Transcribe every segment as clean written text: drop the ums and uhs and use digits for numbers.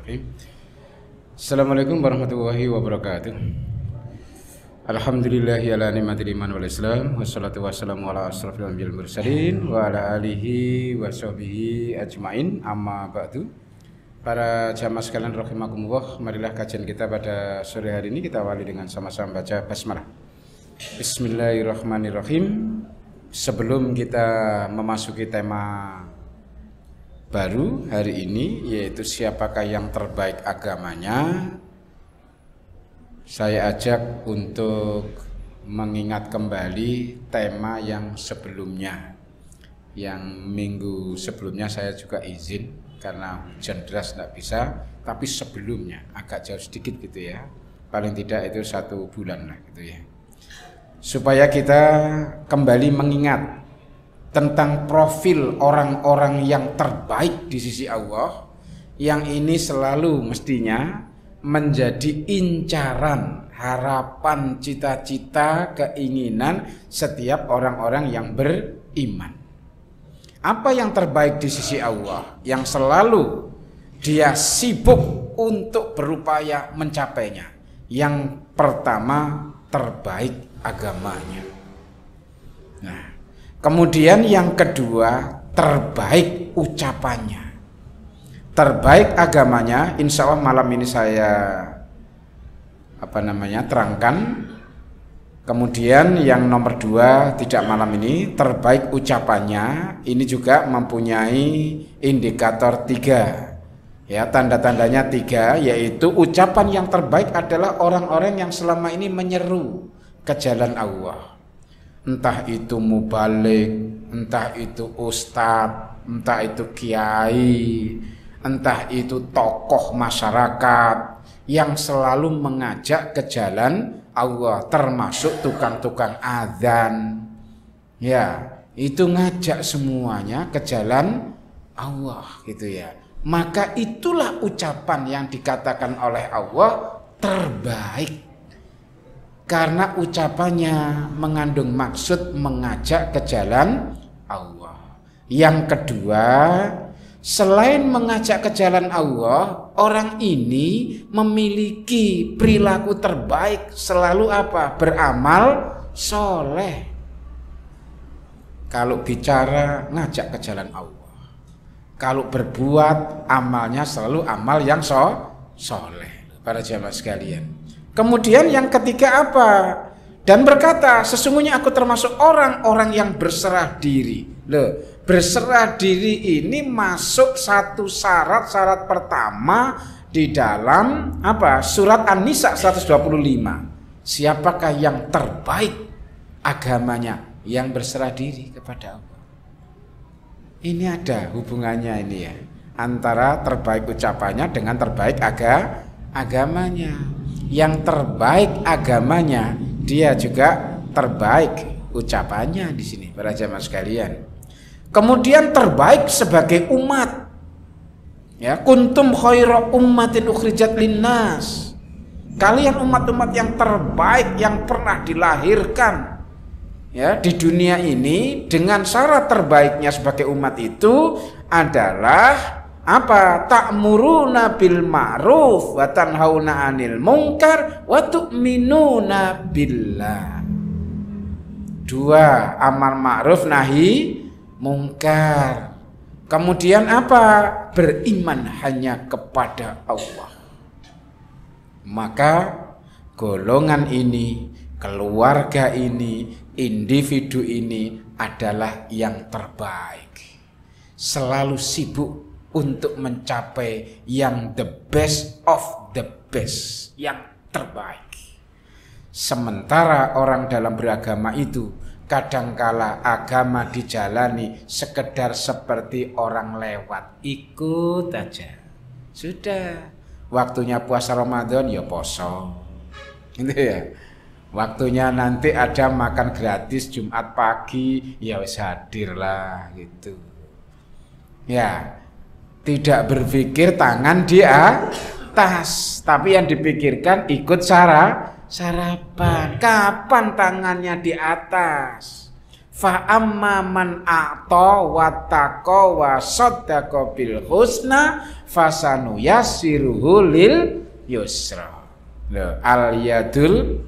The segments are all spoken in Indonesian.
Bismillahirrahmanirrahim. Assalamualaikum warahmatullahi wabarakatuh. Alhamdulillahi ala ni'matil iman wal islam. Wassalatu wassalamu ala asrafil anbiya'il mursalin wa ala alihi wa sahbihi ajmain. Amma ba'du. Para jamaah sekalian rahimakumullah, marilah kajian kita pada sore hari ini kita awali dengan sama-sama baca basmalah. Bismillahirrahmanirrahim. Sebelum kita memasuki tema baru hari ini, yaitu siapakah yang terbaik agamanya, saya ajak untuk mengingat kembali tema yang sebelumnya. Yang minggu sebelumnya saya juga izin karena hujan deras tidak bisa, tapi sebelumnya agak jauh sedikit gitu ya, paling tidak itu 1 bulan lah gitu ya, supaya kita kembali mengingat tentang profil orang-orang yang terbaik di sisi Allah, yang ini selalu mestinya menjadi incaran, harapan, cita-cita, keinginan setiap orang-orang yang beriman. Apa yang terbaik di sisi Allah yang selalu dia sibuk untuk berupaya mencapainya? Yang pertama, terbaik agamanya. Nah, kemudian yang kedua, terbaik ucapannya. Terbaik agamanya, insya Allah malam ini saya terangkan. Kemudian yang nomor 2, tidak malam ini, terbaik ucapannya. Ini juga mempunyai indikator 3. Ya, tanda-tandanya 3, yaitu ucapan yang terbaik adalah orang-orang yang selama ini menyeru ke jalan Allah. Entah itu mubalik, entah itu ustadz, entah itu kiai, entah itu tokoh masyarakat yang selalu mengajak ke jalan Allah, termasuk tukang-tukang adzan. Ya, itu ngajak semuanya ke jalan Allah gitu ya. Maka itulah ucapan yang dikatakan oleh Allah terbaik. Karena ucapannya mengandung maksud mengajak ke jalan Allah. Yang kedua, selain mengajak ke jalan Allah, orang ini memiliki perilaku terbaik, selalu apa? Beramal soleh. Kalau bicara ngajak ke jalan Allah, kalau berbuat amalnya selalu amal yang soleh. Para jamaah sekalian, kemudian yang ketiga apa? Dan berkata, sesungguhnya aku termasuk orang-orang yang berserah diri. Loh, berserah diri ini masuk satu syarat pertama di dalam apa? Surat An-Nisa 125. Siapakah yang terbaik agamanya? Yang berserah diri kepada Allah. Ini ada hubungannya ini ya, antara terbaik ucapannya dengan terbaik agamanya. Yang terbaik agamanya, dia juga terbaik ucapannya di sini, para jamaah sekalian. Kemudian terbaik sebagai umat. Ya, kuntum khaira ummatin ukhrijat linnas. Kalian umat-umat yang terbaik yang pernah dilahirkan ya di dunia ini. Dengan syarat terbaiknya sebagai umat itu adalah apa? Ta'muruna bil ma'ruf wa tanhauna 'anil munkar wa tu'minuna billah. 2, amar ma'ruf nahi mungkar. Kemudian apa? Beriman hanya kepada Allah. Maka golongan ini, keluarga ini, individu ini adalah yang terbaik. Selalu sibuk untuk mencapai yang the best of the best, yang terbaik. Sementara orang dalam beragama itu kadangkala agama dijalani sekedar seperti orang lewat, ikut aja. Sudah, waktunya puasa Ramadan ya poso. Gitu ya. Waktunya nanti ada makan gratis Jumat pagi, ya wis hadir lah gitu. Ya, tidak berpikir tangan di atas, tapi yang dipikirkan ikut sarapan. Kapan tangannya di atas? Fa amma man a'ta wattaqa wa saddaqa bil husna fasanu yassiruhu lil yusra. Al yadul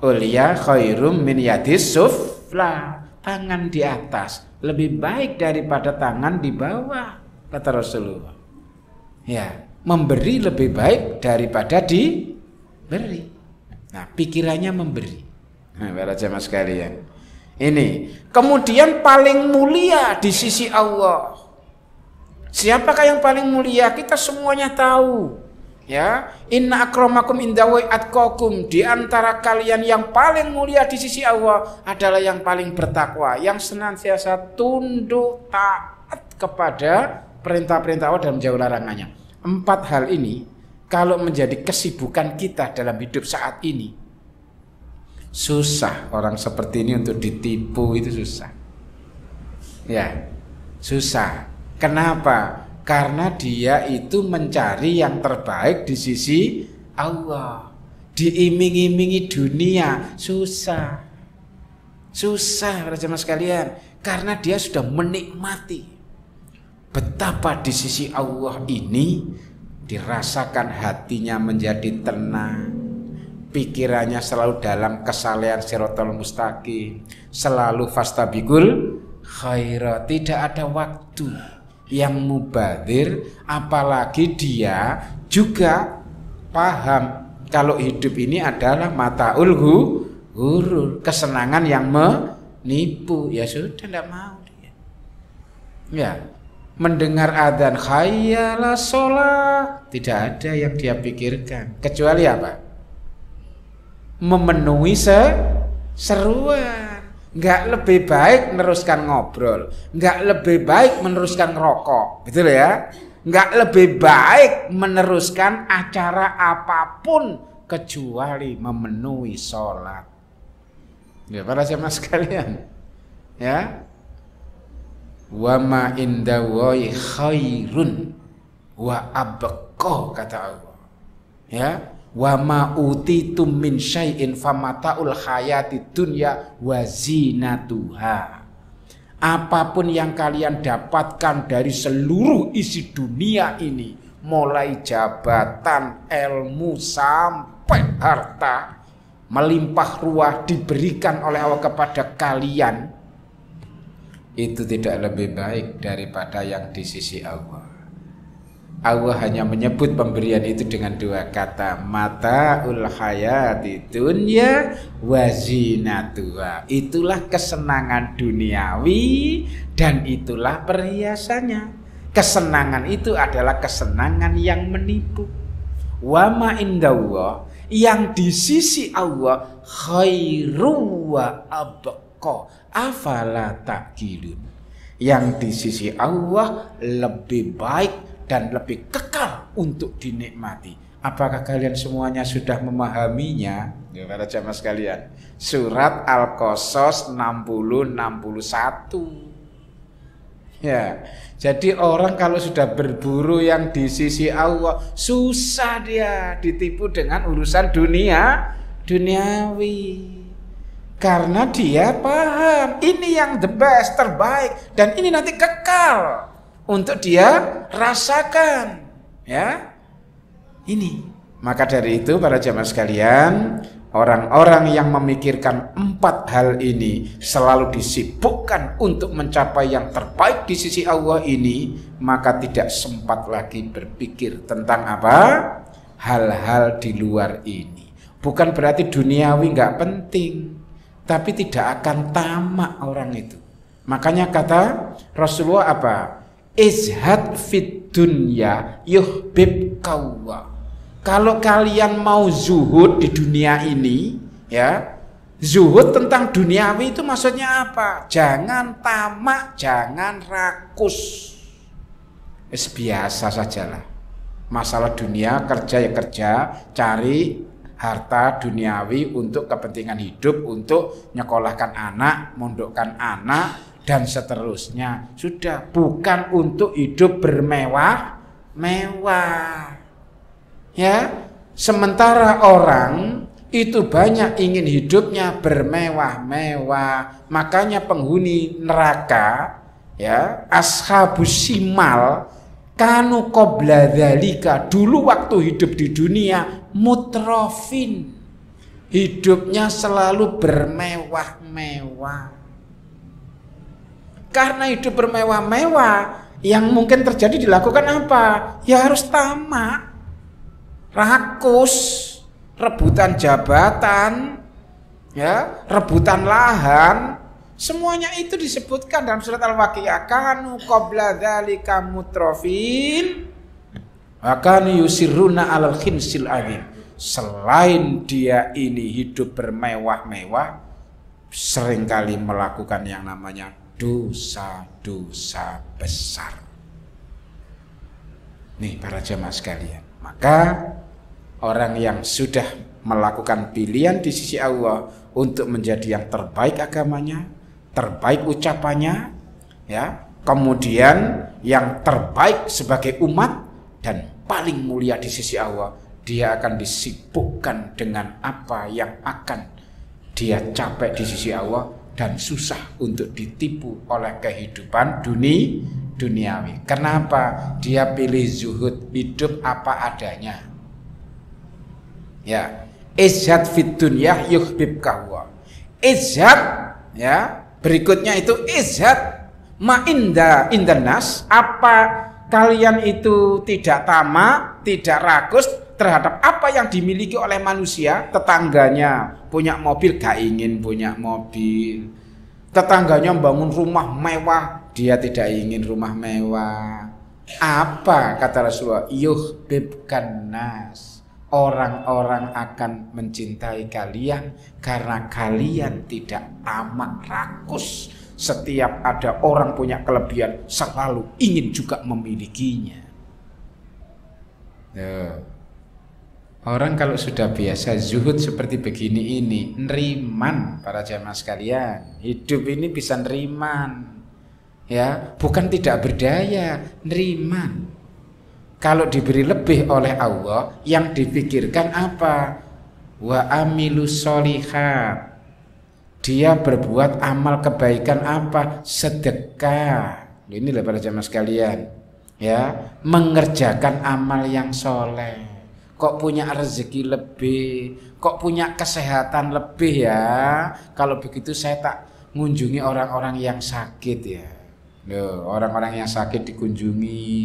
ulya khairum min yadis sufla. Tangan di atas lebih baik daripada tangan di bawah, kata Rasulullah. Ya, memberi lebih baik daripada diberi. Nah, pikirannya memberi. Nah, para jamaah sekalian. Ini kemudian paling mulia di sisi Allah. Siapakah yang paling mulia? Kita semuanya tahu. Ya, inna akramakum indallahi atqakum. Di antara kalian yang paling mulia di sisi Allah adalah yang paling bertakwa, yang senantiasa tunduk taat kepada perintah-perintah Allah dan menjauhi larangannya. 4 hal ini kalau menjadi kesibukan kita dalam hidup saat ini, susah orang seperti ini untuk ditipu, itu susah. Ya, susah. Kenapa? Karena dia itu mencari yang terbaik di sisi Allah. Diiming-imingi dunia, susah. Susah, para jemaah sekalian. Karena dia sudah menikmati betapa di sisi Allah ini dirasakan hatinya menjadi tenang, pikirannya selalu dalam kesalehan siratal mustaqim, selalu fastabikul khairat, tidak ada waktu yang mubadir, apalagi dia juga paham kalau hidup ini adalah mataul ghurur, kesenangan yang menipu. Ya sudah, tidak mau dia. Ya, mendengar adzan hayyalah sholat, tidak ada yang dia pikirkan kecuali apa? Memenuhi seruan. Nggak lebih baik meneruskan ngobrol, nggak lebih baik meneruskan ngerokok, betul ya? Nggak lebih baik meneruskan acara apapun kecuali memenuhi sholat. Ya, para jemaah sekalian, ya. Wa ma indallahi khairun wa abqa, kata Allah. Ya. Wa ma utitum min syai'in famataul hayati dunya wa zinatuha. Apapun yang kalian dapatkan dari seluruh isi dunia ini, mulai jabatan, ilmu sampai harta, melimpah ruah diberikan oleh Allah kepada kalian, itu tidak lebih baik daripada yang di sisi Allah. Allah hanya menyebut pemberian itu dengan 2 kata, mataul hayati dunya wa zinatuha. Itulah kesenangan duniawi dan itulah perhiasannya. Kesenangan itu adalah kesenangan yang menipu. Wa ma indallah, yang di sisi Allah khairu wa abqa, afala ta'qilun. Yang di sisi Allah lebih baik dan lebih kekal untuk dinikmati. Apakah kalian semuanya sudah memahaminya? Ya, para jamaah sekalian, surat Al-Qasas 60-61. Ya, jadi orang kalau sudah berburu yang di sisi Allah, susah dia ditipu dengan urusan duniawi. Karena dia paham ini yang the best, terbaik, dan ini nanti kekal untuk dia rasakan, ya. Ini. Maka dari itu para jamaah sekalian, orang-orang yang memikirkan 4 hal ini selalu disibukkan untuk mencapai yang terbaik di sisi Allah ini, maka tidak sempat lagi berpikir tentang apa? Hal-hal di luar ini. Bukan berarti duniawi nggak penting, tapi tidak akan tamak orang itu. Makanya kata Rasulullah apa? Izhad fit dunya yuhbibkallah. Kalau kalian mau zuhud di dunia ini, ya, zuhud tentang duniawi itu maksudnya apa? Jangan tamak, jangan rakus. Biasa sajalah. Masalah dunia, kerja ya kerja, cari harta duniawi untuk kepentingan hidup, untuk nyekolahkan anak, mondokkan anak, dan seterusnya. Sudah, bukan untuk hidup bermewah-mewah. Ya, sementara orang itu banyak ingin hidupnya bermewah-mewah. Makanya penghuni neraka, ya, ashabus simal, kanu qabla dzalika, dulu waktu hidup di dunia mutrofin, hidupnya selalu bermewah-mewah. Karena hidup bermewah-mewah, yang mungkin terjadi dilakukan apa? Ya harus tamak, rakus, rebutan jabatan, ya, rebutan lahan, semuanya itu disebutkan dalam surat Al-Waqiah. Kanu qabla dzalika mutrofin wa kanu yusirruna 'alal khinsil adzim. Selain dia ini hidup bermewah-mewah, seringkali melakukan yang namanya dosa-dosa besar. Nih para jemaah sekalian, maka orang yang sudah melakukan pilihan di sisi Allah untuk menjadi yang terbaik agamanya, terbaik ucapannya, ya, kemudian yang terbaik sebagai umat dan paling mulia di sisi Allah, dia akan disibukkan dengan apa yang akan dia capai di sisi Allah dan susah untuk ditipu oleh kehidupan duniawi. Kenapa? Dia pilih zuhud, hidup apa adanya. Ya, izhad fid dunya yuhibbuka Allah. Izhad, ya, berikutnya itu izhad ma indan nas, apa kalian itu tidak tamak, tidak rakus terhadap apa yang dimiliki oleh manusia. Tetangganya punya mobil, gak ingin punya mobil. Tetangganya bangun rumah mewah, dia tidak ingin rumah mewah. Apa kata Rasulullah? Yuhibbukan nas, orang-orang akan mencintai kalian karena kalian tidak tamak rakus. Setiap ada orang punya kelebihan, selalu ingin juga memilikinya. Orang kalau sudah biasa zuhud seperti begini ini, neriman para jamaah sekalian. Hidup ini bisa neriman, ya, bukan tidak berdaya, neriman. Kalau diberi lebih oleh Allah, yang dipikirkan apa? Wa amilus sholihat. Dia berbuat amal kebaikan apa? Sedekah. Ini loh para jamaah sekalian, ya, mengerjakan amal yang soleh. Kok punya rezeki lebih, kok punya kesehatan lebih, ya. Kalau begitu saya tak mengunjungi orang-orang yang sakit, ya. Loh, orang-orang yang sakit dikunjungi,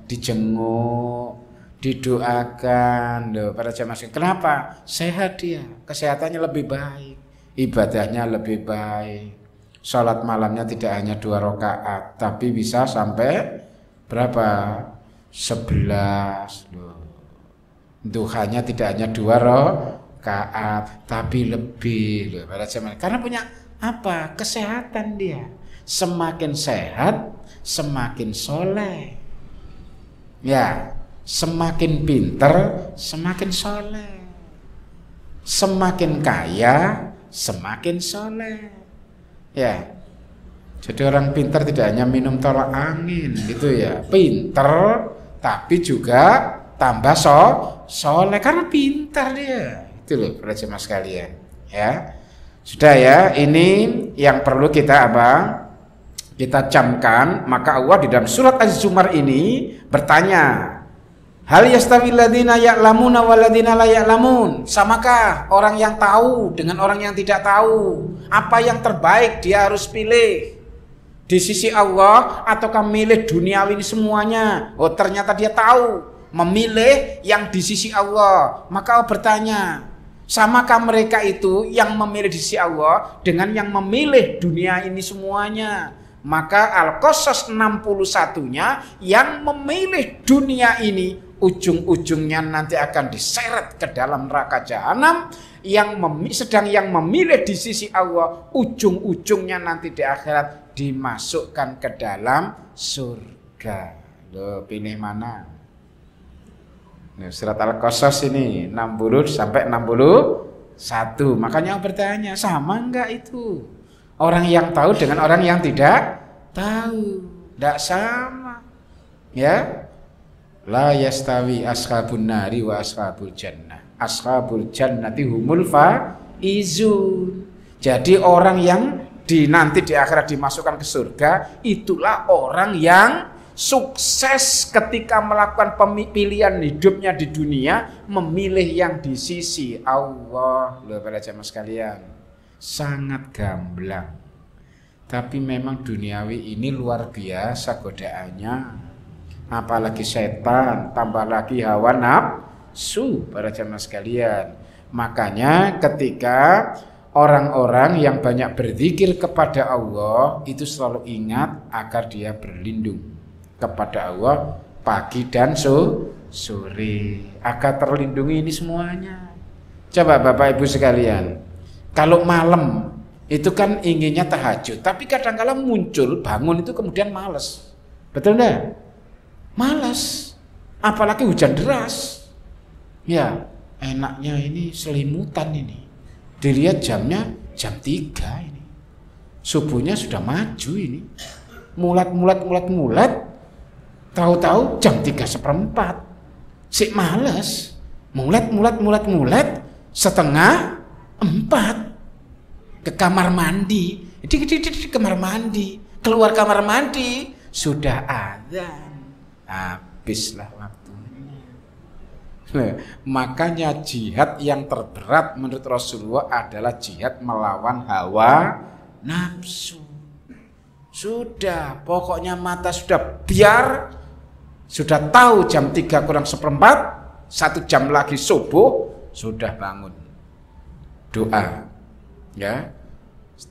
dijenguk, didoakan. Loh, para jamaah sekalian, kenapa? Sehat dia, kesehatannya lebih baik, ibadahnya lebih baik. Salat malamnya tidak hanya 2 rakaat, tapi bisa sampai berapa? 11. Loh. Duhanya tidak hanya 2 rakaat, tapi lebih, loh, para jemaah. Karena punya apa? Kesehatan dia. Semakin sehat, semakin soleh. Ya, semakin pinter, semakin soleh. Semakin kaya, semakin soleh. Ya. Jadi orang pinter tidak hanya minum tolak angin, gitu ya. Pinter, tapi juga tambah soleh karena pintar dia. Itu loh para jemaah sekalian, ya. Sudah ya, ini yang perlu kita apa? Kita camkan. Maka Allah di dalam surat Az-Zumar ini bertanya, hal yastawil ladzina ya'lamuna wal ladzina la ya'lamun? Samakah orang yang tahu dengan orang yang tidak tahu? Apa yang terbaik dia harus pilih? Di sisi Allah ataukah milih duniawi ini semuanya? Oh, ternyata dia tahu memilih yang di sisi Allah. Maka Allah bertanya, samakah mereka itu yang memilih di sisi Allah dengan yang memilih dunia ini semuanya? Maka Al-Qasas 61-nya yang memilih dunia ini ujung-ujungnya nanti akan diseret ke dalam neraka jahanam. Sedang yang memilih di sisi Allah ujung-ujungnya nanti di akhirat dimasukkan ke dalam surga. Loh, pilih mana? Surat Al-Qasas ini 60 sampai 61. Makanya bertanya, sama enggak itu? Orang yang tahu dengan orang yang tidak tahu, tidak sama. Ya. La yastawi ashabun nari wa ashabul jannah. ashabul jannati humul faizun. Jadi orang yang nanti di akhirat dimasukkan ke surga, itulah orang yang sukses ketika melakukan pilihan hidupnya di dunia, memilih yang di sisi Allah. Loh para jamaah sekalian, sangat gamblang. Tapi memang duniawi ini luar biasa godaannya. Apalagi setan, tambah lagi hawa nafsu para jamaah sekalian. Makanya ketika orang-orang yang banyak berzikir kepada Allah itu selalu ingat agar dia berlindung kepada Allah pagi dan sore, agar terlindungi ini semuanya. Coba Bapak Ibu sekalian, kalau malam itu kan inginnya tahajud, tapi kadang-kadang muncul bangun itu kemudian malas, betul enggak? Malas, apalagi hujan deras. Ya enaknya ini selimutan ini. Dilihat jamnya jam 3 ini. Subuhnya sudah maju ini. Mulat. Tahu-tahu jam 3:15. Sik males. Mulat. 3:30. Ke kamar mandi. Di kamar mandi. Keluar kamar mandi. Sudah azan. Habislah waktu. Makanya jihad yang terberat menurut Rasulullah adalah jihad melawan hawa nafsu. Sudah, pokoknya mata sudah biar, sudah tahu jam 3:45, 1 jam lagi subuh, sudah bangun. Doa, ya,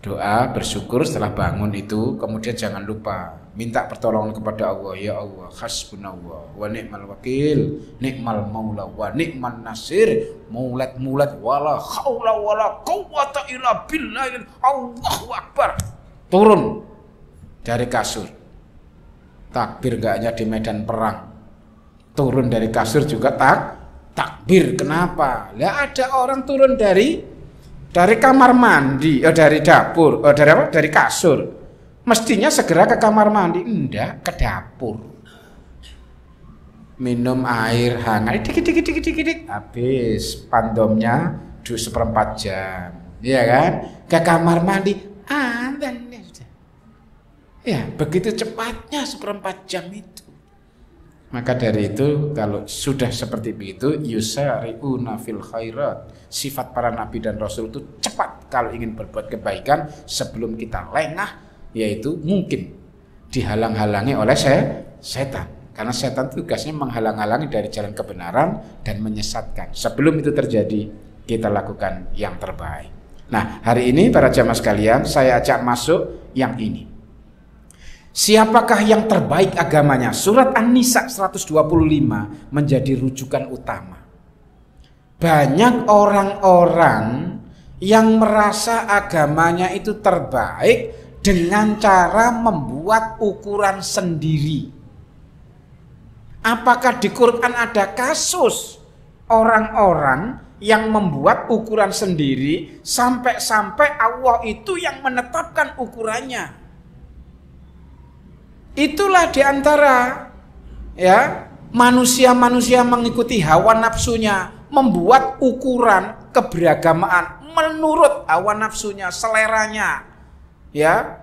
doa bersyukur setelah bangun itu, kemudian jangan lupa minta pertolongan kepada Allah. Ya Allah, hasbunallah wa ni'mal wakil, ni'mal maula wa ni'man nasir. Mulat wala haula wala quwwata illa billah. Allahu akbar. Turun dari kasur. Takbir enggak hanya di medan perang. Turun dari kasur juga takbir. Kenapa? Lah ada orang turun dari kamar mandi, dari dapur, dari kasur. Mestinya segera ke kamar mandi, enggak, ke dapur. Minum air hangat, dikit, habis pandomnya 1/4 jam. Iya kan? Ke kamar mandi, azan ya sudah. Ya, begitu cepatnya 1/4 jam itu. Maka dari itu kalau sudah seperti begitu, yusari'una fil khairat. Sifat para nabi dan rasul itu cepat kalau ingin berbuat kebaikan sebelum kita lengah. Yaitu mungkin dihalang-halangi oleh setan, karena setan tugasnya menghalang-halangi dari jalan kebenaran dan menyesatkan. Sebelum itu terjadi, kita lakukan yang terbaik. Nah, hari ini para jamaah sekalian, saya ajak masuk yang ini. Siapakah yang terbaik agamanya? Surat An-Nisa 125 menjadi rujukan utama. Banyak orang-orang yang merasa agamanya itu terbaik dengan cara membuat ukuran sendiri. Apakah di Quran ada kasus orang-orang yang membuat ukuran sendiri sampai-sampai Allah itu yang menetapkan ukurannya? Itulah diantara manusia-manusia mengikuti hawa nafsunya, membuat ukuran keberagamaan menurut hawa nafsunya, seleranya. Ya,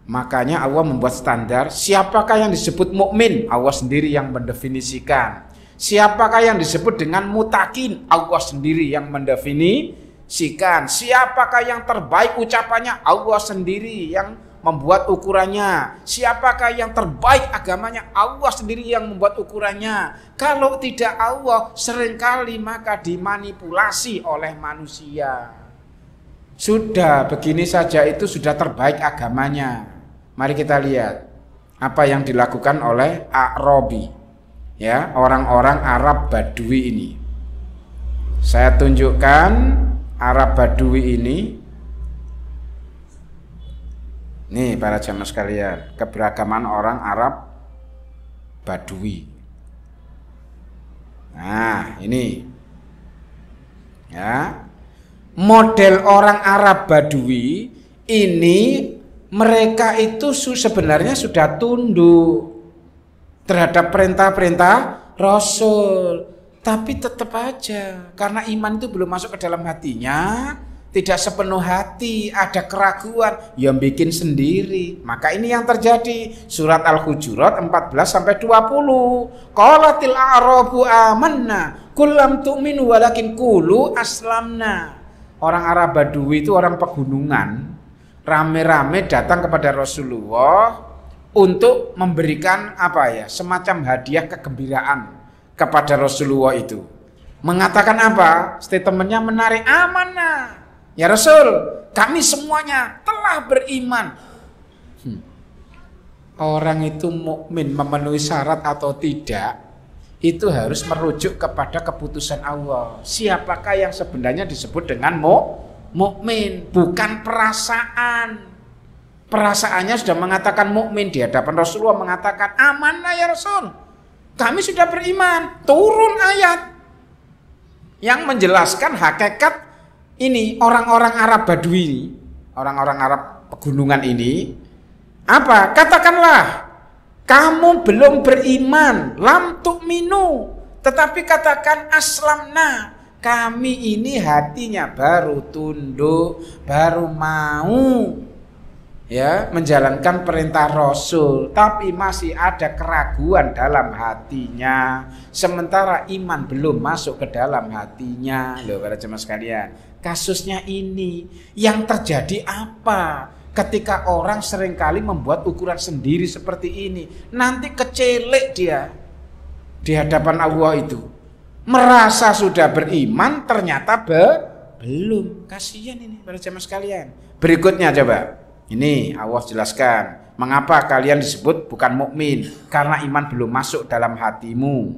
makanya Allah membuat standar. Siapakah yang disebut mukmin? Allah sendiri yang mendefinisikan. Siapakah yang disebut dengan mutakin? Allah sendiri yang mendefinisikan. Siapakah yang terbaik ucapannya? Allah sendiri yang membuat ukurannya. Siapakah yang terbaik agamanya? Allah sendiri yang membuat ukurannya. Kalau tidak Allah, seringkali maka dimanipulasi oleh manusia. Sudah begini saja itu sudah terbaik agamanya. Mari kita lihat apa yang dilakukan oleh A'rabi, ya, orang-orang Arab Badui ini. Saya tunjukkan Arab Badui ini. Nih para jamaah sekalian, keberagaman orang Arab Badui. Nah, ini. Ya. Model orang Arab Badui ini, mereka itu sebenarnya sudah tunduk terhadap perintah-perintah Rasul. Tapi tetap aja karena iman itu belum masuk ke dalam hatinya, tidak sepenuh hati, ada keraguan, yang bikin sendiri. Maka ini yang terjadi. Surat Al-Hujurat 14 sampai 20. Qalatil a'rabu amanna, qul lam tu'minu walakin qulu aslamna. Orang Arab Badui itu orang pegunungan, rame-rame datang kepada Rasulullah untuk memberikan semacam hadiah kegembiraan kepada Rasulullah itu. Mengatakan apa? Statementnya menarik, amanah. Ya Rasul, kami semuanya telah beriman. Orang itu mukmin memenuhi syarat atau tidak, itu harus merujuk kepada keputusan Allah. Siapakah yang sebenarnya disebut dengan mukmin, bukan perasaan. Perasaannya sudah mengatakan mukmin, di hadapan Rasulullah mengatakan amanah ya Rasul. Kami sudah beriman. Turun ayat yang menjelaskan hakikat ini orang-orang Arab Badui, orang-orang Arab pegunungan ini. Apa? Katakanlah kamu belum beriman, lam tu'minu, tetapi katakan aslamna. Kami ini hatinya baru tunduk, baru mau menjalankan perintah Rasul, tapi masih ada keraguan dalam hatinya, sementara iman belum masuk ke dalam hatinya. Loh para jemaah sekalian, kasusnya ini yang terjadi apa? Ketika orang seringkali membuat ukuran sendiri seperti ini, nanti kecelek dia di hadapan Allah itu, merasa sudah beriman ternyata belum. Kasihan ini para jemaah sekalian. Berikutnya coba. Ini Allah jelaskan, mengapa kalian disebut bukan mukmin? Karena iman belum masuk dalam hatimu.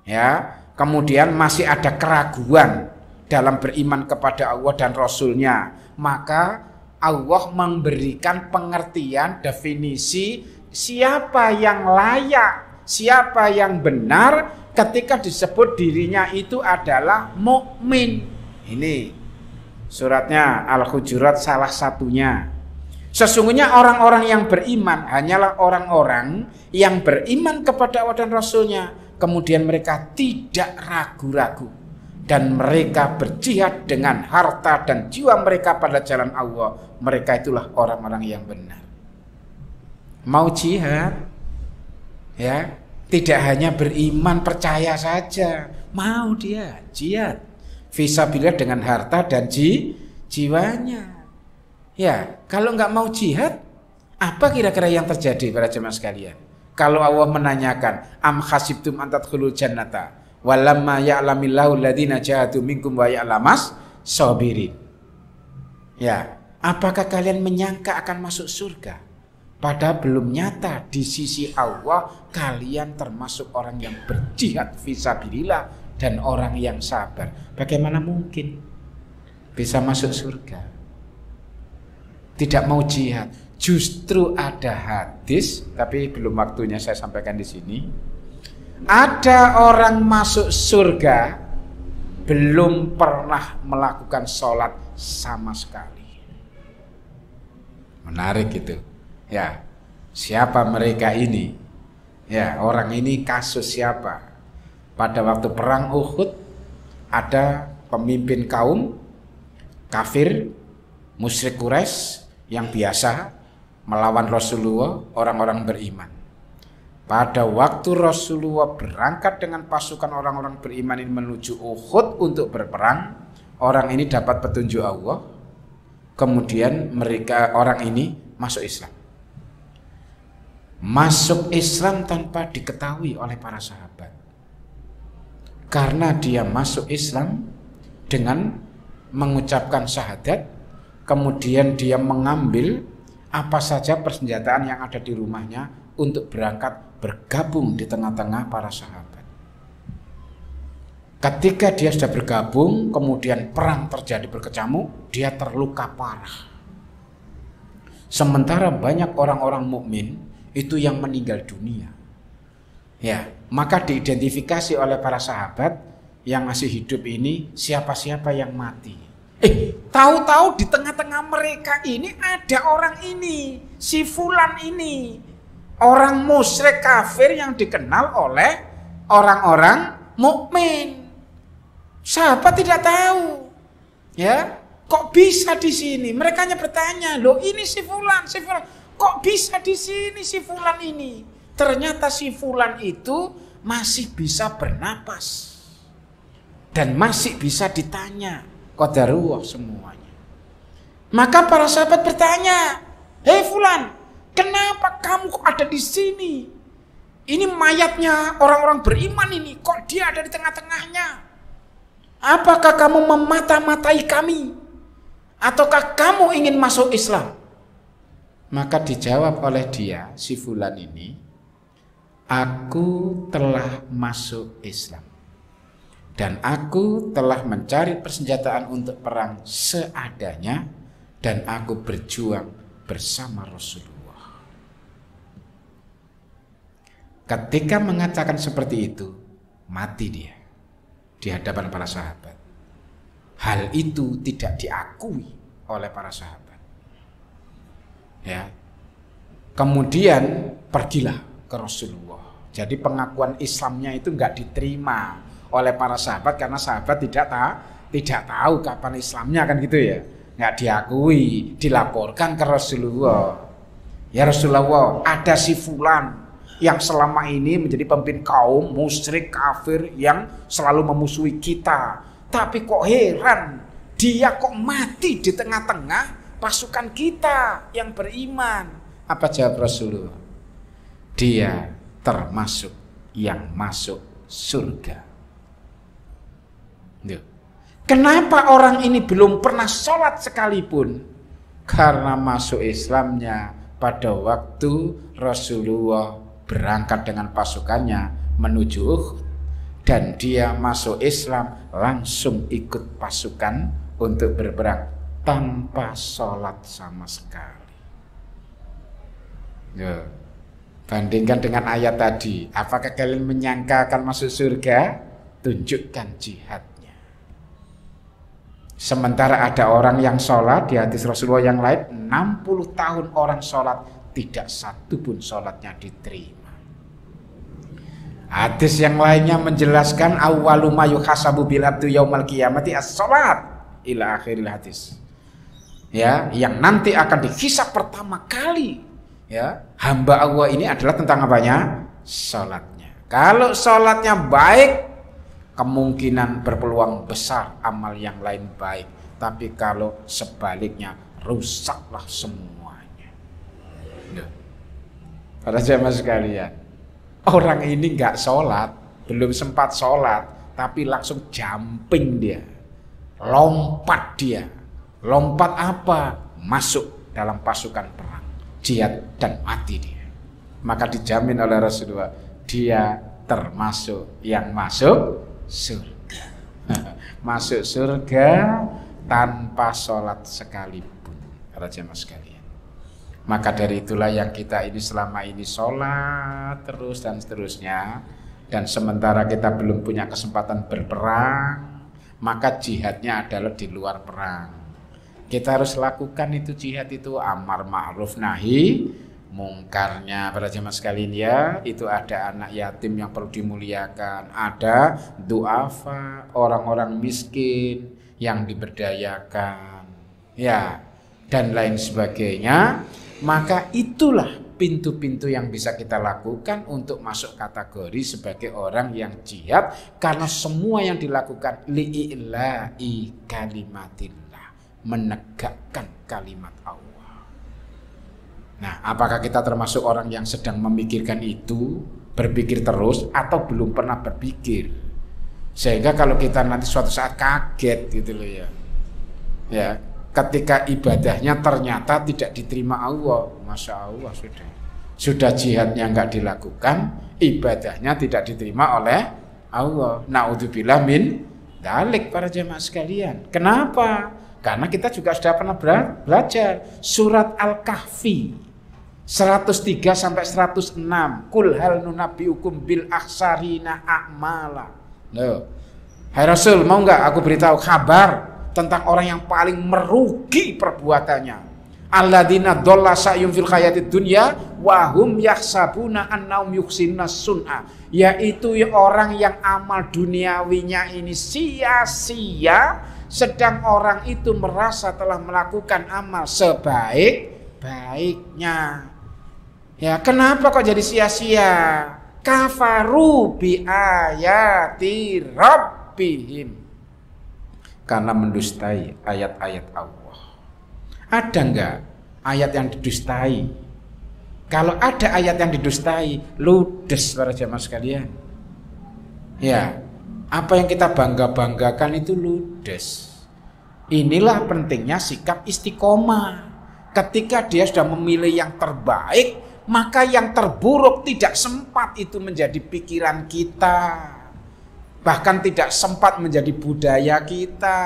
Ya, kemudian masih ada keraguan dalam beriman kepada Allah dan Rasulnya. Maka Allah memberikan pengertian, definisi siapa yang layak, siapa yang benar ketika disebut dirinya itu adalah mukmin. Ini suratnya Al-Hujurat salah satunya. Sesungguhnya orang-orang yang beriman hanyalah orang-orang yang beriman kepada Allah dan Rasulnya. Kemudian mereka tidak ragu-ragu. Dan mereka berjihad dengan harta dan jiwa mereka pada jalan Allah. Mereka itulah orang-orang yang benar. Mau jihad? Ya, tidak hanya beriman percaya saja. Mau dia jihad. Fisabilillah dengan harta dan jiwanya. Ya, kalau nggak mau jihad, apa kira-kira yang terjadi para jemaah sekalian? Kalau Allah menanyakan, am hasibtum an tadkhulul jannata walamma ya'lamillahu alladziina jahadu minkum wa ya'lamas sabirin. Ya, apakah kalian menyangka akan masuk surga? Padahal belum nyata di sisi Allah kalian termasuk orang yang berjihad fisabilillah dan orang yang sabar. Bagaimana mungkin bisa masuk surga? Tidak mau jihad. Justru ada hadis, tapi belum waktunya saya sampaikan di sini. Ada orang masuk surga belum pernah melakukan sholat sama sekali. Menarik itu. Ya, siapa mereka ini? Ya, orang ini kasus siapa? Pada waktu perang Uhud ada pemimpin kaum kafir musyrik Quraisy yang biasa melawan Rasulullah, orang-orang beriman. Pada waktu Rasulullah berangkat dengan pasukan orang-orang beriman ini menuju Uhud untuk berperang, orang ini dapat petunjuk Allah. Kemudian orang ini masuk Islam. Masuk Islam tanpa diketahui oleh para sahabat. Karena dia masuk Islam dengan mengucapkan syahadat, kemudian dia mengambil apa saja persenjataan yang ada di rumahnya untuk berangkat bergabung di tengah-tengah para sahabat. Ketika dia sudah bergabung, kemudian perang terjadi berkecamuk, dia terluka parah. Sementara banyak orang-orang mukmin itu yang meninggal dunia. Ya, maka diidentifikasi oleh para sahabat yang masih hidup ini siapa-siapa yang mati. Tahu-tahu di tengah-tengah mereka ini ada orang ini, si fulan ini, orang musyrik kafir yang dikenal oleh orang-orang mukmin. Sahabat tidak tahu. Ya, kok bisa di sini? Mereka hanya bertanya, "Loh, ini si fulan, si fulan. Kok bisa di sini si fulan ini?" Ternyata si fulan itu masih bisa bernapas. Dan masih bisa ditanya. Qadarullah semuanya. Maka para sahabat bertanya, "Hei fulan, kenapa kamu kok ada di sini? Ini mayatnya orang-orang beriman ini, kok dia ada di tengah-tengahnya? Apakah kamu memata-matai kami? Ataukah kamu ingin masuk Islam?" Maka dijawab oleh dia, si fulan ini, "Aku telah masuk Islam. Dan aku telah mencari persenjataan untuk perang seadanya. Dan aku berjuang bersama Rasulullah." Ketika mengatakan seperti itu, mati dia di hadapan para sahabat. Hal itu tidak diakui oleh para sahabat. Ya. Kemudian pergilah ke Rasulullah. Jadi pengakuan Islamnya itu enggak diterima oleh para sahabat karena sahabat tidak tahu kapan Islamnya, kan gitu ya. Enggak diakui, dilaporkan ke Rasulullah. "Ya Rasulullah, ada si fulan yang selama ini menjadi pemimpin kaum musyrik kafir yang selalu memusuhi kita. Tapi kok heran, dia kok mati di tengah-tengah pasukan kita yang beriman." Apa jawab Rasulullah? "Dia termasuk yang masuk surga." Kenapa orang ini belum pernah sholat sekalipun? Karena masuk Islamnya pada waktu Rasulullah berangkat dengan pasukannya menuju Uhud, dan dia masuk Islam langsung ikut pasukan untuk berperang tanpa sholat sama sekali. Ya. Bandingkan dengan ayat tadi, apakah kalian menyangka akan masuk surga? Tunjukkan jihadnya. Sementara ada orang yang sholat, di hadis Rasulullah yang lain, 60 tahun orang sholat, tidak satu pun sholatnya diterima. Hadis yang lainnya menjelaskan, awwalu ma yuhasabu bil abdu yaumal qiyamati as-sholat, ila akhiril hadis. Ya, yang nanti akan dihisab pertama kali, ya, hamba Allah ini adalah tentang apanya? Sholatnya. Kalau sholatnya baik, kemungkinan berpeluang besar amal yang lain baik. Tapi kalau sebaliknya, rusaklah semuanya. Para jamaah sekalian, orang ini nggak sholat, belum sempat sholat, tapi langsung jumping dia, lompat dia. Lompat apa? Masuk dalam pasukan perang, jihad, dan mati dia. Maka dijamin oleh Rasulullah, dia termasuk yang masuk surga. Masuk surga tanpa sholat sekalipun. Para jemaah sekalian, maka dari itulah yang kita ini selama ini sholat terus dan seterusnya, dan sementara kita belum punya kesempatan berperang, maka jihadnya adalah di luar perang. Kita harus lakukan itu jihad itu, amar ma'ruf nahi mungkarnya. Para jemaah sekalian ya, itu ada anak yatim yang perlu dimuliakan, ada duafa, orang-orang miskin yang diberdayakan, ya, dan lain sebagainya. Maka itulah pintu-pintu yang bisa kita lakukan untuk masuk kategori sebagai orang yang jihad, karena semua yang dilakukan li'illahi kalimatillah, menegakkan kalimat Allah. Nah, apakah kita termasuk orang yang sedang memikirkan itu, berpikir terus, atau belum pernah berpikir? Sehingga kalau kita nanti suatu saat kaget gitu loh ya, ya, ketika ibadahnya ternyata tidak diterima Allah, masya Allah, sudah jihadnya nggak dilakukan, ibadahnya tidak diterima oleh Allah. Naudzubillah min dzalik, para jemaah sekalian. Kenapa? Karena kita juga sudah pernah belajar surat Al-Kahfi 103 sampai 106. Kul hal nunabbiukum bil akhsarina a'mala. Loh. Hai Rasul, mau enggak aku beritahu kabar tentang orang yang paling merugi perbuatannya? Alladzina dhalla sa'yum fil hayatid dunya wa hum yahsabuna annahum yuhsinuna sun'a, yaitu orang yang amal duniawinya ini sia-sia, sedang orang itu merasa telah melakukan amal sebaik-baiknya. Ya, kenapa kok jadi sia-sia? Kafaru bi ayati rabbihim, karena mendustai ayat-ayat Allah. Ada enggak ayat yang didustai? Kalau ada ayat yang didustai, ludes para jamaah sekalian. Ya, apa yang kita bangga-banggakan itu ludes. Inilah pentingnya sikap istiqomah. Ketika dia sudah memilih yang terbaik, maka yang terburuk tidak sempat itu menjadi pikiran kita. Bahkan tidak sempat menjadi budaya kita.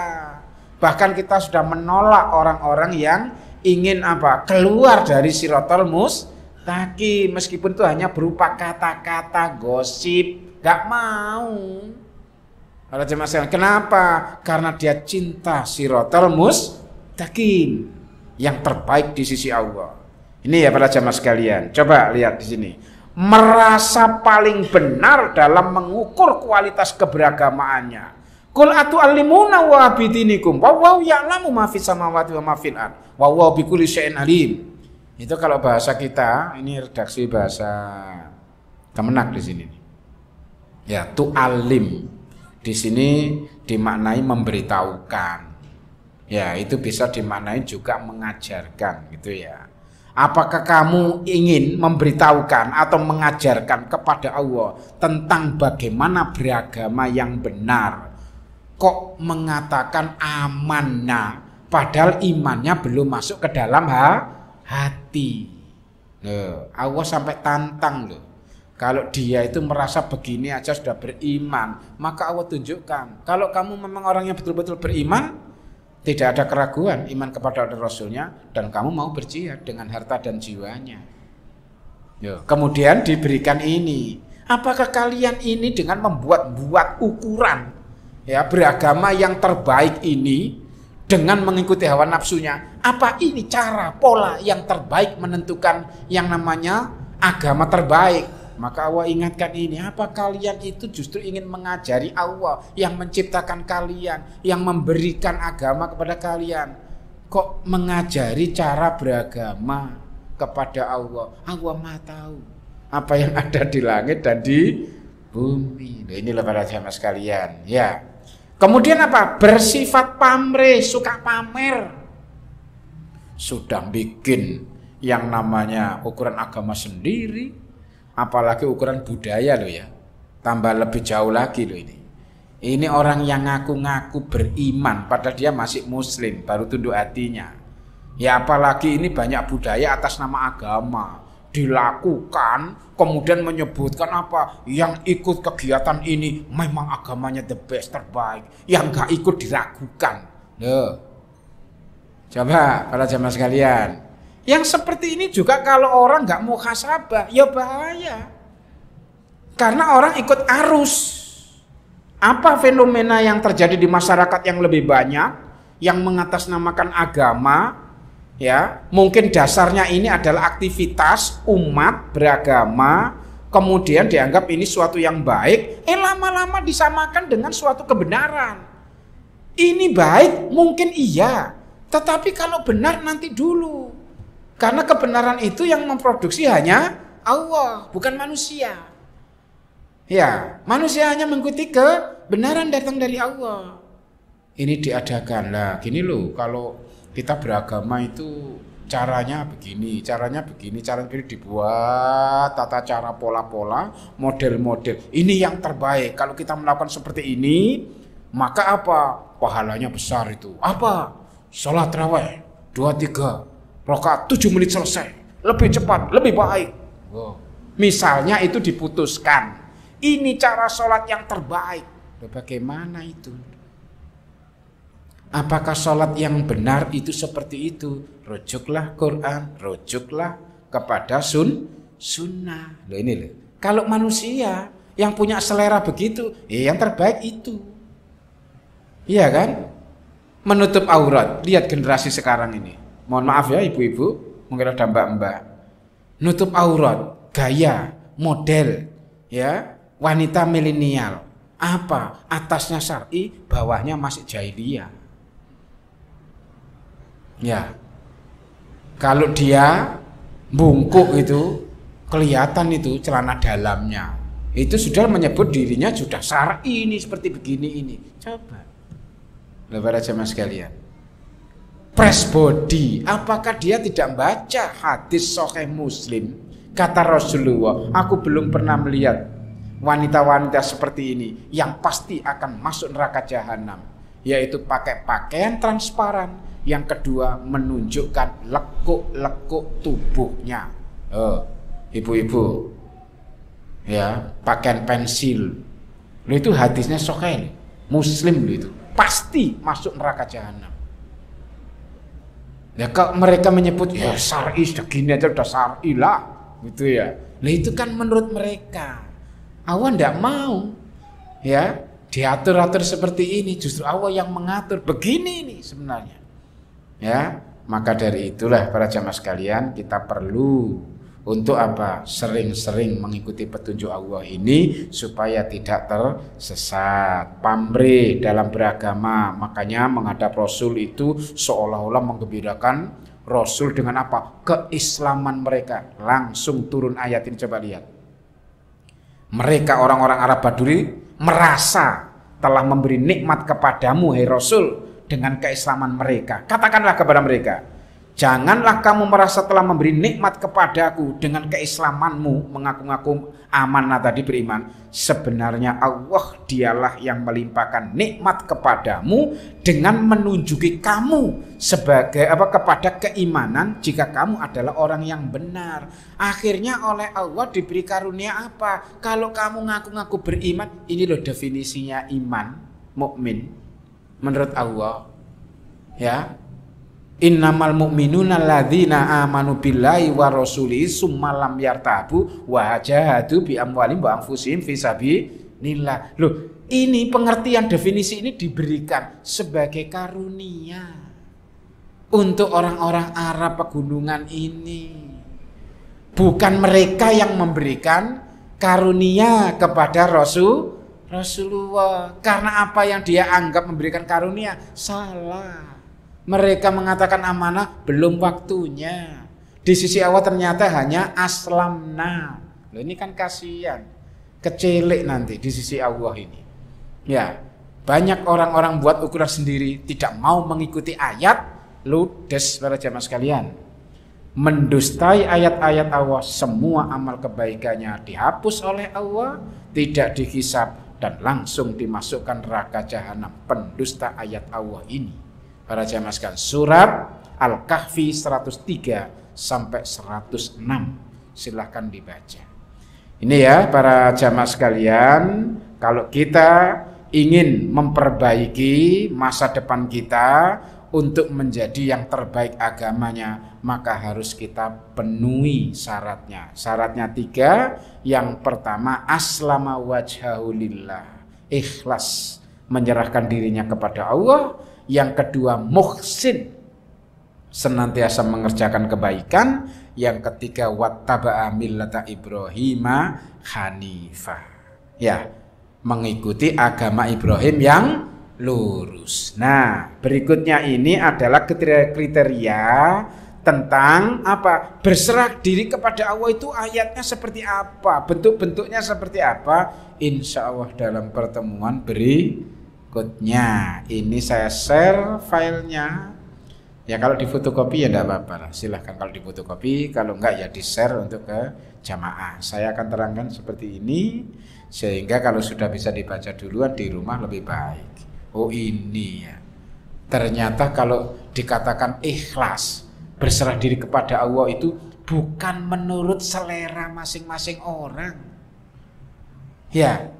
Bahkan kita sudah menolak orang-orang yang ingin keluar dari Shiratal Mustaqim, meskipun itu hanya berupa kata-kata gosip, gak mau. Kalau jemaah sekalian, kenapa? Karena dia cinta Shiratal Mustaqim, yang terbaik di sisi Allah. Ini ya para jemaah sekalian, coba lihat di sini. Merasa paling benar dalam mengukur kualitas keberagamaannya. Qul atu'allimuna wa bidinikum wa huwa ya'lamu ma fis samawati wa ma fil ard wa huwa bikulli syai'in alim. Itu kalau bahasa kita, ini redaksi bahasa Kemenak di sini. Ya, tu'allim. Di sini dimaknai memberitahukan. Ya, itu bisa dimaknai juga mengajarkan gitu ya. Apakah kamu ingin memberitahukan atau mengajarkan kepada Allah tentang bagaimana beragama yang benar? Kok mengatakan amanah padahal imannya belum masuk ke dalam hati. Allah sampai tantang loh. Kalau dia itu merasa begini aja sudah beriman, maka Allah tunjukkan. Kalau kamu memang orang yang betul-betul beriman, tidak ada keraguan iman kepada Rasulnya, dan kamu mau berjihad dengan harta dan jiwanya. Kemudian diberikan ini. Apakah kalian ini dengan membuat ukuran beragama yang terbaik ini dengan mengikuti hawa nafsunya, apa ini cara pola yang terbaik menentukan yang namanya agama terbaik? Maka Allah ingatkan ini, apa kalian itu justru ingin mengajari Allah yang menciptakan kalian, yang memberikan agama kepada kalian, kok mengajari cara beragama kepada Allah? Allah Maha tahu apa yang ada di langit dan di bumi. Inilah para jamaah sekalian, ya. Kemudian apa? Bersifat pamrih, suka pamer. Sudah bikin yang namanya ukuran agama sendiri, apalagi ukuran budaya loh ya. Tambah lebih jauh lagi loh ini. Ini orang yang ngaku-ngaku beriman padahal dia masih muslim, baru tunduk hatinya. Ya apalagi ini banyak budaya atas nama agama dilakukan, kemudian menyebutkan apa yang ikut kegiatan ini memang agamanya the best, terbaik, yang gak ikut diragukan. Loh, coba para jamaah sekalian, yang seperti ini juga kalau orang gak muhasabah ya bahaya, karena orang ikut arus. Apa fenomena yang terjadi di masyarakat yang lebih banyak yang mengatasnamakan agama? Ya, mungkin dasarnya ini adalah aktivitas umat beragama, kemudian dianggap ini suatu yang baik, lama-lama disamakan dengan suatu kebenaran. Ini baik, mungkin iya, tetapi kalau benar nanti dulu. Karena kebenaran itu yang memproduksi hanya Allah, bukan manusia. Ya, manusia hanya mengikuti kebenaran datang dari Allah. Ini diadakan lah, gini loh, kalau kita beragama itu caranya begini, caranya dibuat tata cara, pola-pola, model-model. Ini yang terbaik. Kalau kita melakukan seperti ini, maka apa? Pahalanya besar itu. Apa? Sholat raweh 2-3 rakaat 7 menit selesai. Lebih cepat, lebih baik. Misalnya itu diputuskan. Ini cara sholat yang terbaik. Bagaimana itu? Apakah sholat yang benar itu seperti itu? Rujuklah Quran, rujuklah kepada sunnah. Loh ini loh. Kalau manusia yang punya selera begitu, yang terbaik itu. Iya kan? Menutup aurat. Lihat generasi sekarang ini. Mohon maaf ya ibu-ibu, mungkin ada mbak-mbak. Nutup aurat, gaya, model, ya, wanita milenial. Apa? Atasnya syar'i, bawahnya masih jahiliyah. Ya. Kalau dia bungkuk itu kelihatan itu celana dalamnya. Itu sudah menyebut dirinya sudah syar'i ini seperti begini ini. Coba. Para jemaah sekalian. Press body, apakah dia tidak baca hadis Sahih Muslim? Kata Rasulullah, aku belum pernah melihat wanita-wanita seperti ini yang pasti akan masuk neraka jahanam, yaitu pakai pakaian transparan. Yang kedua, menunjukkan lekuk-lekuk tubuhnya. Ibu-ibu, ya, pakaian pensil. Lo itu hadisnya Sahih Muslim, lo itu pasti masuk neraka jahanam. Ya kalau mereka menyebut ya syar'i segini aja udah syar'i lah, gitu ya. Nah itu kan menurut mereka. Allah ndak mau, ya, diatur-atur seperti ini. Justru Allah yang mengatur. Begini ini sebenarnya. Ya, maka dari itulah para jamaah sekalian, kita perlu untuk apa? Sering-sering mengikuti petunjuk Allah ini supaya tidak tersesat, pamrih dalam beragama. Makanya menghadap Rasul itu seolah-olah menggembirakan Rasul dengan apa? Keislaman mereka. Langsung turun ayat ini, coba lihat. Mereka orang-orang Arab Badui merasa telah memberi nikmat kepadamu, hai Rasul, dengan keislaman mereka. Katakanlah kepada mereka, janganlah kamu merasa telah memberi nikmat kepadaku dengan keislamanmu, mengaku-ngaku amanah tadi beriman. Sebenarnya Allah dialah yang melimpahkan nikmat kepadamu dengan menunjuki kamu sebagai kepada keimanan jika kamu adalah orang yang benar. Akhirnya oleh Allah diberi karunia apa? Kalau kamu ngaku-ngaku beriman, ini loh definisinya iman, mukmin menurut Allah. Ya. Innamal mu'minuna alladzina amanu billahi wa rasulihi summa lam yartabu wa jahadu bi amwalihim wa anfusihim fi sabilillah. Loh, ini pengertian definisi ini diberikan sebagai karunia untuk orang-orang Arab pegunungan ini. Bukan mereka yang memberikan karunia kepada Rasulullah. Karena apa yang dia anggap memberikan karunia salah. Mereka mengatakan amanah belum waktunya. Di sisi Allah ternyata hanya aslamna. Loh, ini kan kasihan, kecelik nanti di sisi Allah ini. Ya, banyak orang-orang buat ukuran sendiri, tidak mau mengikuti ayat, ludes para jamaah sekalian. Mendustai ayat-ayat Allah, semua amal kebaikannya dihapus oleh Allah, tidak dihisab dan langsung dimasukkan neraka jahanam. Pendusta ayat Allah ini. Para jamaah sekalian, surat Al-Kahfi 103 sampai 106. Silahkan dibaca. Ini ya para jamaah sekalian, kalau kita ingin memperbaiki masa depan kita untuk menjadi yang terbaik agamanya, maka harus kita penuhi syaratnya. Syaratnya 3. Yang pertama, aslama wajhahu lillah, ikhlas menyerahkan dirinya kepada Allah. Yang kedua, muhsin, senantiasa mengerjakan kebaikan. Yang ketiga, wattaba'a millata Ibrahima hanifah, ya, mengikuti agama Ibrahim yang lurus. Nah, berikutnya ini adalah kriteria tentang apa? Berserah diri kepada Allah itu ayatnya seperti apa? Bentuk-bentuknya seperti apa? Insya Allah dalam pertemuan berikutnya. Ini saya share filenya. Ya kalau difotokopi ya tidak apa-apa lah. Silahkan kalau difotokopi, kalau enggak ya di-share untuk ke jamaah. Saya akan terangkan seperti ini sehingga kalau sudah bisa dibaca duluan di rumah lebih baik. Oh ini ya. Ternyata kalau dikatakan ikhlas, berserah diri kepada Allah itu bukan menurut selera masing-masing orang. Ya.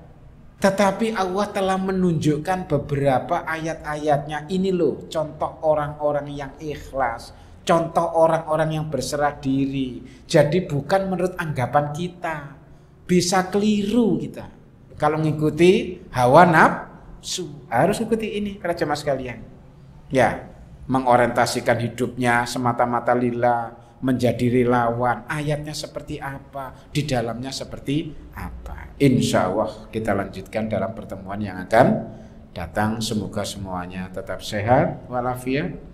Tetapi Allah telah menunjukkan beberapa ayat-ayatnya. Ini loh contoh orang-orang yang ikhlas, contoh orang-orang yang berserah diri. Jadi bukan menurut anggapan kita. Bisa keliru kita kalau mengikuti hawa nafsu. Harus ikuti ini para jemaah sekalian. Ya, mengorientasikan hidupnya semata-mata lillah, menjadi relawan. Ayatnya seperti apa, di dalamnya seperti apa. Insya Allah kita lanjutkan dalam pertemuan yang akan datang. Semoga semuanya tetap sehat walafiat.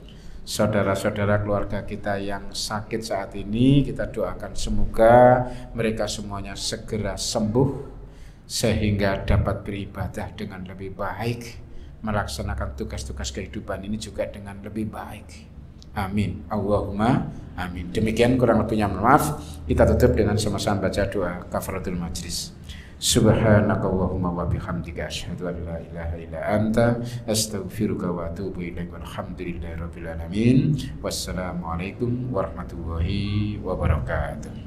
Saudara-saudara keluarga kita yang sakit saat ini, kita doakan semoga mereka semuanya segera sembuh sehingga dapat beribadah dengan lebih baik, melaksanakan tugas-tugas kehidupan ini juga dengan lebih baik. Amin. Allahumma amin. Demikian kurang lebihnya, maaf. Kita tutup dengan sama-sama baca doa kafaratul majlis. Subhanakallahumma wa bihamdika asyhadu an la ilaha illa anta astaghfiruka wa atubu ilaik. Walhamdulillahirabbil alamin. Wassalamualaikum warahmatullahi wabarakatuh.